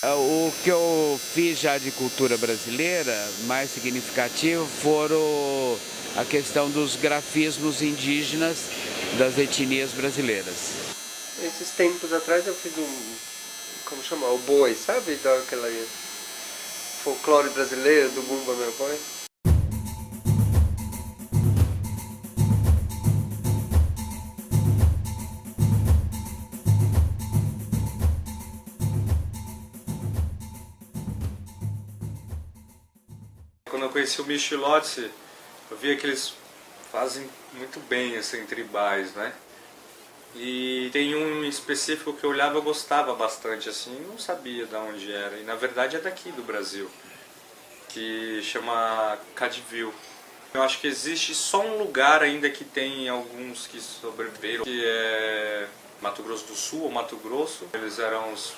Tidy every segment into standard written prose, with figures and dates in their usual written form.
O que eu fiz já de cultura brasileira, mais significativo, foram a questão dos grafismos indígenas das etnias brasileiras. Esses tempos atrás eu fiz como chamar, o boi, sabe? Daquela folclore brasileiro do Bumba Meu Boi. Quando eu conheci o Micho e o Lotse, eu via que eles fazem muito bem, assim, tribais, né? E tem um específico que eu olhava e gostava bastante, assim, não sabia de onde era. E na verdade é daqui do Brasil, que chama Cadivil. Eu acho que existe só um lugar ainda que tem alguns que sobreviveram, que é Mato Grosso do Sul ou Mato Grosso. Eles eram os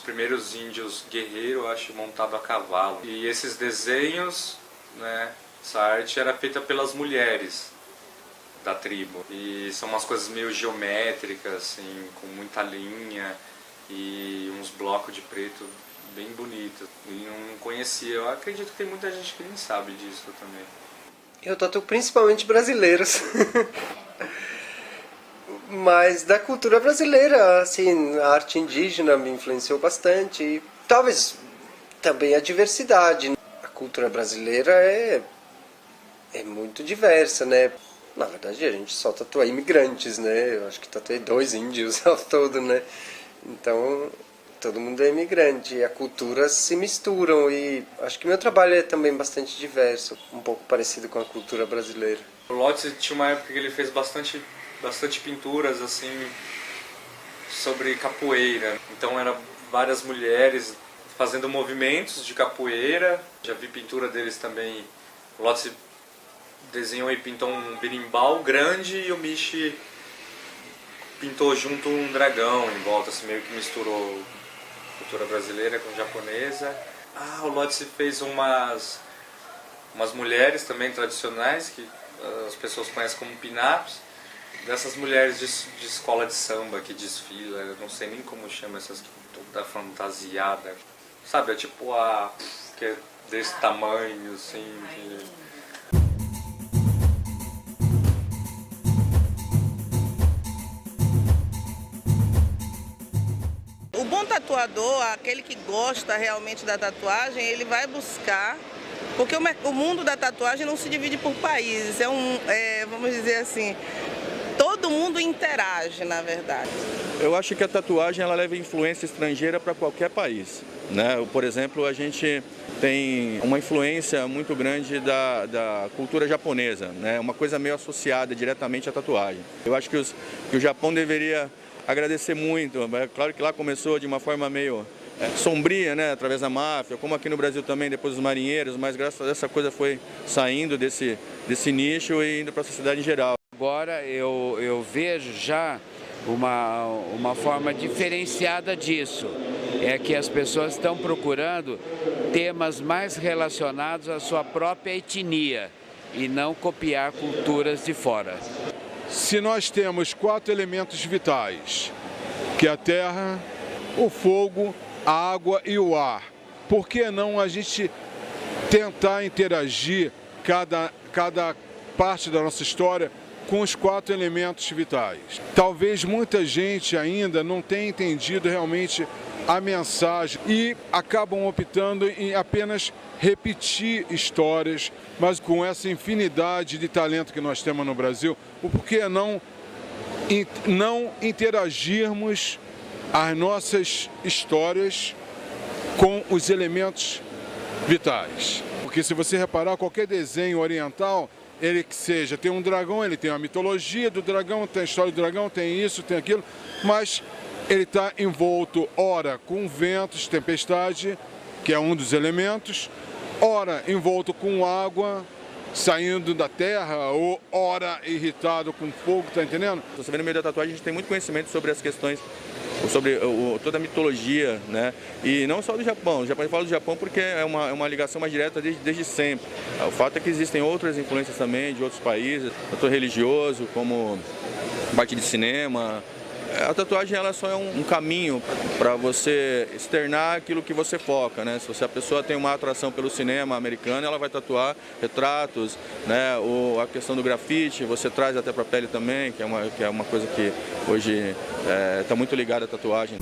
primeiros índios guerreiros, acho, montados a cavalo. E esses desenhos, né, essa arte era feita pelas mulheres da tribo. E são umas coisas meio geométricas, assim, com muita linha e uns blocos de preto bem bonitos. E não conhecia. Eu acredito que tem muita gente que nem sabe disso também. Eu tatuo principalmente brasileiros. Mas da cultura brasileira, assim, a arte indígena me influenciou bastante. E talvez também a diversidade. A cultura brasileira é muito diversa, né? Na verdade, a gente só tatua imigrantes, né? Eu acho que tatuei 2 índios ao todo, né? Então, todo mundo é imigrante. E a cultura se misturam. E acho que meu trabalho é também bastante diverso. Um pouco parecido com a cultura brasileira. O Lotse tinha uma época que ele fez bastante pinturas, assim, sobre capoeira. Então, eram várias mulheres fazendo movimentos de capoeira. Já vi pintura deles também. O Lotse desenhou e pintou um berimbau grande e o Michi pintou junto um dragão em volta, assim, meio que misturou cultura brasileira com japonesa. O Lotse fez umas mulheres também tradicionais, que as pessoas conhecem como pin-ups, dessas mulheres de escola de samba que desfila, eu não sei nem como chama essas, toda fantasiada. Sabe, é tipo que é desse tamanho, assim, O bom tatuador, aquele que gosta realmente da tatuagem, ele vai buscar, porque o mundo da tatuagem não se divide por países, vamos dizer assim, todo mundo interage, na verdade. Eu acho que a tatuagem ela leva influência estrangeira para qualquer país, né? Por exemplo, a gente tem uma influência muito grande da cultura japonesa, né? Uma coisa meio associada diretamente à tatuagem. Eu acho que o Japão deveria agradecer muito. É claro que lá começou de uma forma meio sombria, né, através da máfia, como aqui no Brasil também, depois dos marinheiros, mas graças a Deus essa coisa foi saindo desse nicho e indo para a sociedade em geral. Agora eu vejo já uma forma diferenciada disso. É que as pessoas estão procurando temas mais relacionados à sua própria etnia e não copiar culturas de fora. Se nós temos 4 elementos vitais, que é a terra, o fogo, a água e o ar, por que não a gente tentar interagir cada parte da nossa história com os 4 elementos vitais? Talvez muita gente ainda não tenha entendido realmente a mensagem e acabam optando em apenas repetir histórias, mas com essa infinidade de talento que nós temos no Brasil, o porquê não interagirmos as nossas histórias com os elementos vitais? Porque se você reparar, qualquer desenho oriental, ele que seja, tem um dragão, ele tem a mitologia do dragão, tem a história do dragão, tem isso, tem aquilo, mas ele está envolto, ora, com ventos, tempestade, que é um dos elementos, ora envolto com água, saindo da terra, ou ora irritado com fogo, tá entendendo? Você vê no meio da tatuagem, a gente tem muito conhecimento sobre as questões, sobre toda a mitologia, né? E não só do Japão. Eu falo do Japão porque é uma ligação mais direta desde sempre. O fato é que existem outras influências também de outros países, tanto religioso como parte de cinema, A tatuagem ela só é um caminho para você externar aquilo que você foca, né? Se a pessoa tem uma atração pelo cinema americano, ela vai tatuar retratos, né? Ou a questão do grafite, você traz até para a pele também, que é uma coisa que hoje está muito ligada à tatuagem.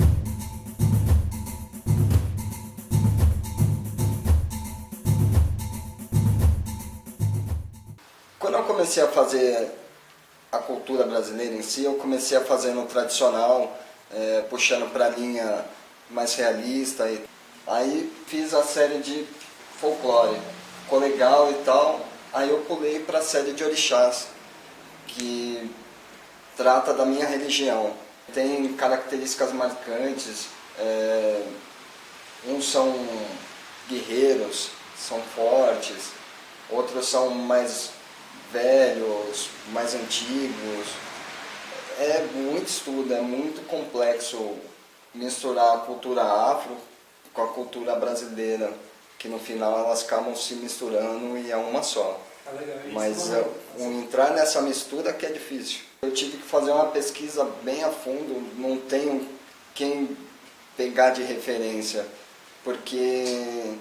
Quando eu comecei a fazer a cultura brasileira em si, eu comecei a fazer no tradicional, puxando para a linha mais realista. Aí fiz a série de folclore, ficou legal e tal. Aí eu pulei para a série de orixás, que trata da minha religião. Tem características marcantes, uns são guerreiros, são fortes, outros são mais velhos, mais antigos. É muito estudo, é muito complexo misturar a cultura afro com a cultura brasileira, que no final elas acabam se misturando e é uma só. Mas entrar nessa mistura que é difícil. Eu tive que fazer uma pesquisa bem a fundo, não tenho quem pegar de referência, porque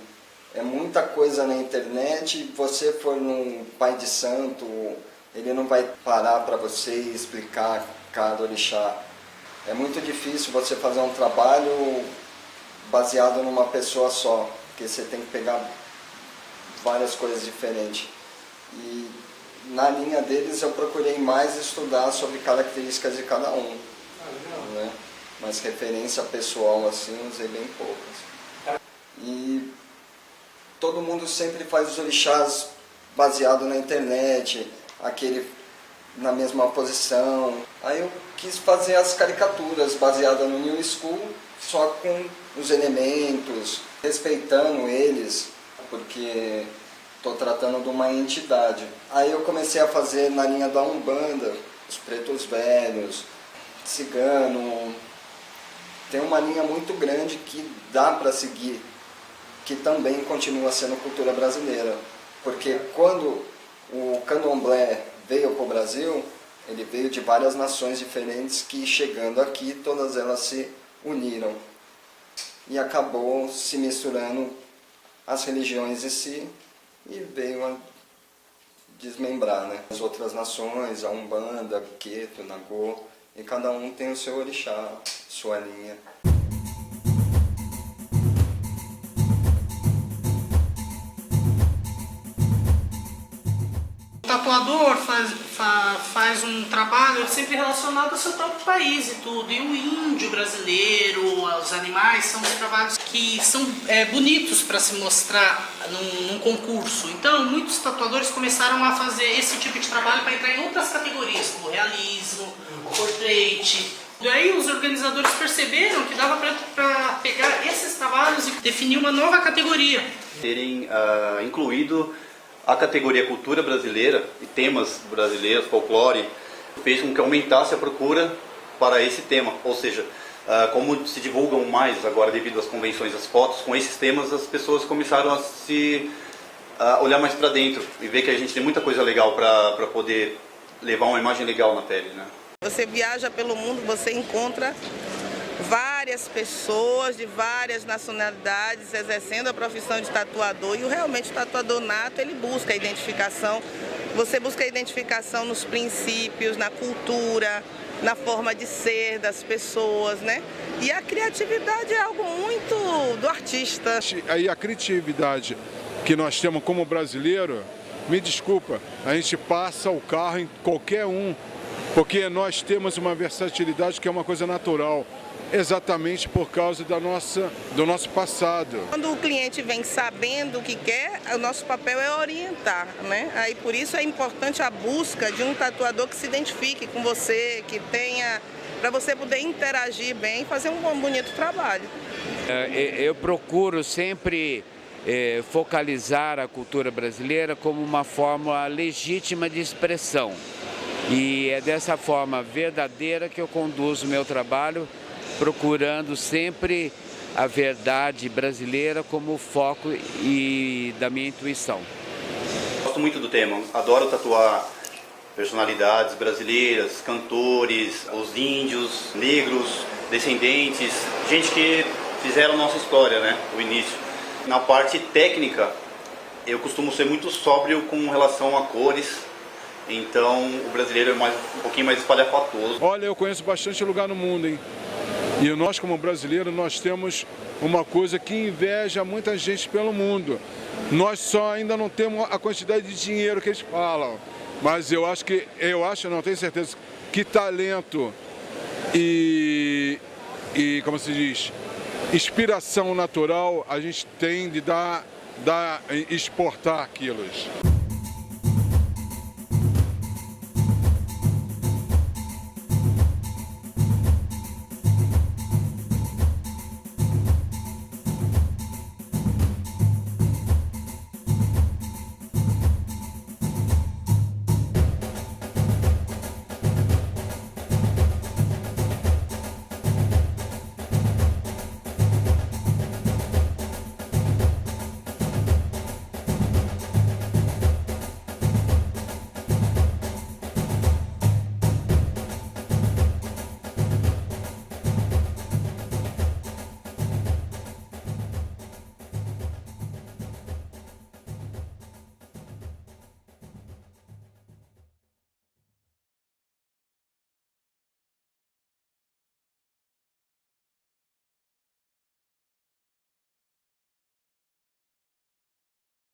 é muita coisa na internet. Você for num pai de santo, ele não vai parar para você explicar cada orixá. É muito difícil você fazer um trabalho baseado numa pessoa só, porque você tem que pegar várias coisas diferentes. E na linha deles eu procurei mais estudar sobre características de cada um. Né? Mas referência pessoal assim, usei bem poucas. E todo mundo sempre faz os orixás baseado na internet, aquele na mesma posição. Aí eu quis fazer as caricaturas baseadas no New School, só com os elementos, respeitando eles, porque estou tratando de uma entidade. Aí eu comecei a fazer na linha da Umbanda, os pretos velhos, cigano. Tem uma linha muito grande que dá para seguir, que também continua sendo cultura brasileira. Porque quando o candomblé veio para o Brasil, ele veio de várias nações diferentes que, chegando aqui, todas elas se uniram. E acabou se misturando as religiões em si e veio a desmembrar, né? As outras nações, a Umbanda, o Queto, o Nagô, e cada um tem o seu orixá, sua linha. O tatuador faz um trabalho sempre relacionado ao seu próprio país e tudo. E o índio brasileiro, os animais, são os trabalhos que são bonitos para se mostrar num concurso. Então, muitos tatuadores começaram a fazer esse tipo de trabalho para entrar em outras categorias, como realismo, portrait. E aí os organizadores perceberam que dava para pegar esses trabalhos e definir uma nova categoria. Terem incluído a categoria cultura brasileira e temas brasileiros, folclore, fez com que aumentasse a procura para esse tema. Ou seja, como se divulgam mais agora devido às convenções, as fotos com esses temas, as pessoas começaram a olhar mais para dentro e ver que a gente tem muita coisa legal para poder levar uma imagem legal na pele, né? Você viaja pelo mundo, você encontra várias pessoas de várias nacionalidades exercendo a profissão de tatuador, e realmente o tatuador nato, ele busca a identificação. Você busca a identificação nos princípios, na cultura, na forma de ser das pessoas, né? E a criatividade é algo muito do artista. Aí a criatividade que nós temos como brasileiro, me desculpa, a gente passa o carro em qualquer um, porque nós temos uma versatilidade que é uma coisa natural, exatamente por causa do nosso passado. Quando o cliente vem sabendo o que quer, o nosso papel é orientar, né? Aí por isso é importante a busca de um tatuador que se identifique com você, que tenha, para você poder interagir bem e fazer um bom, bonito trabalho. Eu procuro sempre focalizar a cultura brasileira como uma forma legítima de expressão. E é dessa forma verdadeira que eu conduzo o meu trabalho, procurando sempre a verdade brasileira como foco da minha intuição. Gosto muito do tema, adoro tatuar personalidades brasileiras, cantores, os índios, negros, descendentes, gente que fizeram nossa história, né, o início. Na parte técnica, eu costumo ser muito sóbrio com relação a cores, então o brasileiro é um pouquinho mais espalhafatoso. Olha, eu conheço bastante lugar no mundo, hein? E nós, como brasileiros, nós temos uma coisa que inveja muita gente pelo mundo. Nós só ainda não temos a quantidade de dinheiro que eles falam. Mas eu não tenho certeza, que talento e como se diz, inspiração natural a gente tem de exportar aquilo.